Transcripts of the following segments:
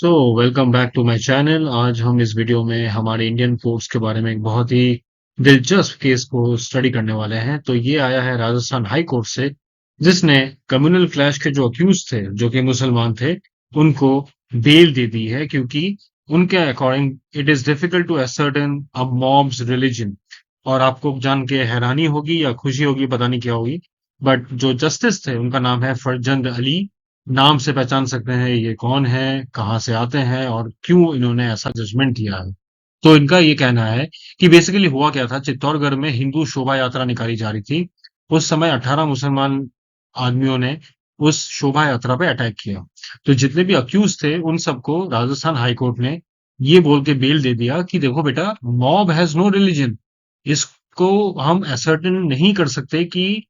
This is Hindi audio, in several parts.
So welcome back to my channel. आज हम इस वीडियो में हमारे इंडियन कोर्ट्स के बारे में एक बहुत ही दिलचस्प केस को स्टडी करने वाले हैं। तो ये आया है राजस्थान हाई कोर्ट से, जिसने कम्युनल क्लैश के जो अक्यूज थे, जो कि मुसलमान थे, उनको बेल दे दी है, क्योंकि उनके according it is difficult to ascertain a mob's religion. और आपको जान के हैरानी होगी या खुशी होगी, पता नहीं क्या होगी, बट जो जस्टिस थे उनका नाम है फरजंद अली। नाम से पहचान सकते हैं ये कौन है, कहाँ से आते हैं और क्यों इन्होंने ऐसा जजमेंट दिया है। तो इनका ये कहना है कि बेसिकली हुआ क्या था, चित्तौड़गढ़ में हिंदू शोभा यात्रा निकाली जा रही थी। उस समय 18 मुसलमान आदमियों ने उस शोभा यात्रा पे अटैक किया। तो जितने भी अक्यूज थे उन सबको राजस्थान हाई कोर्ट ने ये बोल के बेल दे दिया कि देखो बेटा, मॉब हैज नो रिलीजन। इसको हम असर्टेन नहीं कर सकते कि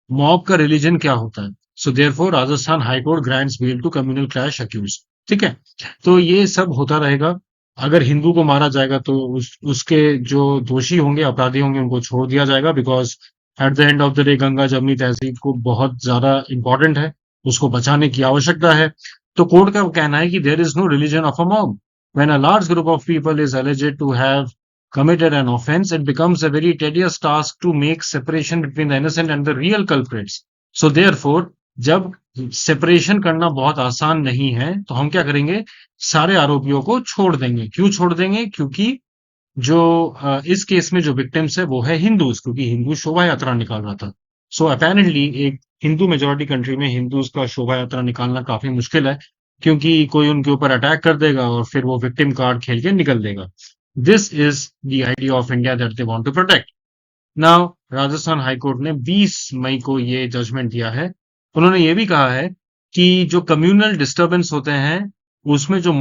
मॉब का रिलीजन क्या होता है। So therefore Rajasthan high court grants bail to communal clash accused. ठीक है। तो ये सब होता रहेगा। अगर हिंदू को मारा जाएगा तो उसके जो दोषी होंगे, अपराधी होंगे, उनको छोड़ दिया जाएगा, because at the end of the day Ganga जमनी तहजीब को बहुत ज्यादा इंपॉर्टेंट है, उसको बचाने की आवश्यकता है। तो कोर्ट का कहना है कि there is no religion of a mob. When a large group of people is alleged to have committed an offense, it becomes a very tedious task to make separation between the innocent and the real culprits. So therefore, जब सेपरेशन करना बहुत आसान नहीं है, तो हम क्या करेंगे, सारे आरोपियों को छोड़ देंगे। क्यों छोड़ देंगे? क्योंकि जो इस केस में जो विक्टिम्स है वो है हिंदूज, क्योंकि हिंदू शोभा यात्रा निकाल रहा था। सो अपेरेंटली एक हिंदू मेजोरिटी कंट्री में हिंदूज का शोभा यात्रा निकालना काफी मुश्किल है, क्योंकि कोई उनके ऊपर अटैक कर देगा और फिर वो विक्टिम कार्ड खेल के निकल देगा। This is the idea of India that they want to protect. Now Rajasthan high court ने 20 मई को ये जजमेंट दिया है। उन्होंने ये भी कहा है कि जो कम्युनल डिस्टरबेंस होते हैं, उसमें जो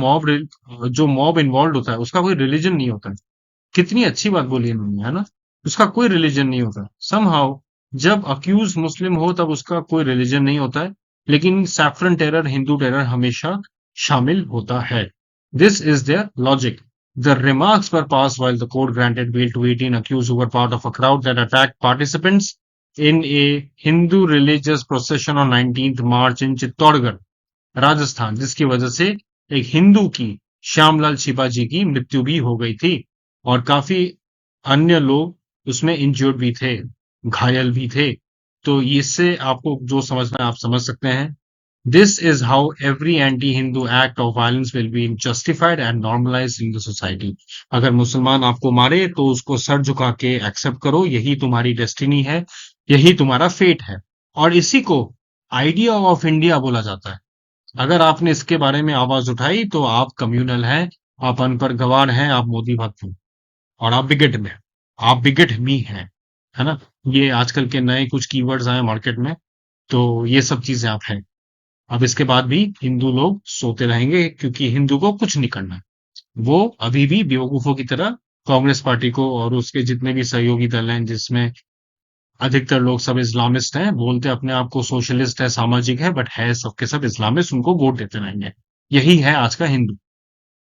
मॉब इन्वॉल्व होता है, उसका कोई रिलीजन नहीं होता है। कितनी अच्छी बात बोली इन्होंने, है ना? उसका कोई रिलीजन नहीं होता। समहाउ जब अक्यूज मुस्लिम हो तब उसका कोई रिलीजन नहीं होता है, लेकिन सैफरन टेरर, हिंदू टेरर हमेशा शामिल होता है। This is their logic. The remarks were passed while the court granted bail to 18 accused who were part of a crowd that attacked participants in a Hindu religious procession on 19th March in Chittorgarh, Rajasthan, जिसकी वजह से एक हिंदू की, श्यामलाल छिपाजी की मृत्यु भी हो गई थी, और काफी अन्य लोग उसमें इंजर्ड भी थे, घायल भी थे। तो इससे आपको जो समझना है आप समझ सकते हैं। This is how every anti Hindu act of violence will be justified and normalised in the society. अगर मुसलमान आपको मारे तो उसको सर झुका के एक्सेप्ट करो, यही तुम्हारी डेस्टिनी है, यही तुम्हारा फेट है। और इसी को आइडिया ऑफ इंडिया बोला जाता है। अगर आपने इसके बारे में आवाज उठाई तो आप कम्युनल हैं, आप अनपढ़ गवार हैं, आप मोदी भक्त हैं, और आप बिगट में, आप बिगट मी हैं, है ना? ये आजकल के नए कुछ कीवर्ड्स आए मार्केट में, तो ये सब चीजें आप हैं। अब इसके बाद भी हिंदू लोग सोते रहेंगे, क्योंकि हिंदू को कुछ नहीं करना है। वो अभी भी बेवकूफों की तरह कांग्रेस पार्टी को और उसके जितने भी सहयोगी दल हैं, जिसमें अधिकतर लोग सब इस्लामिस्ट हैं, बोलते अपने आप को सोशलिस्ट है, सामाजिक है, बट है सबके सब इस्लामिस्ट, उनको वोट देते रहेंगे। यही है आज का हिंदू।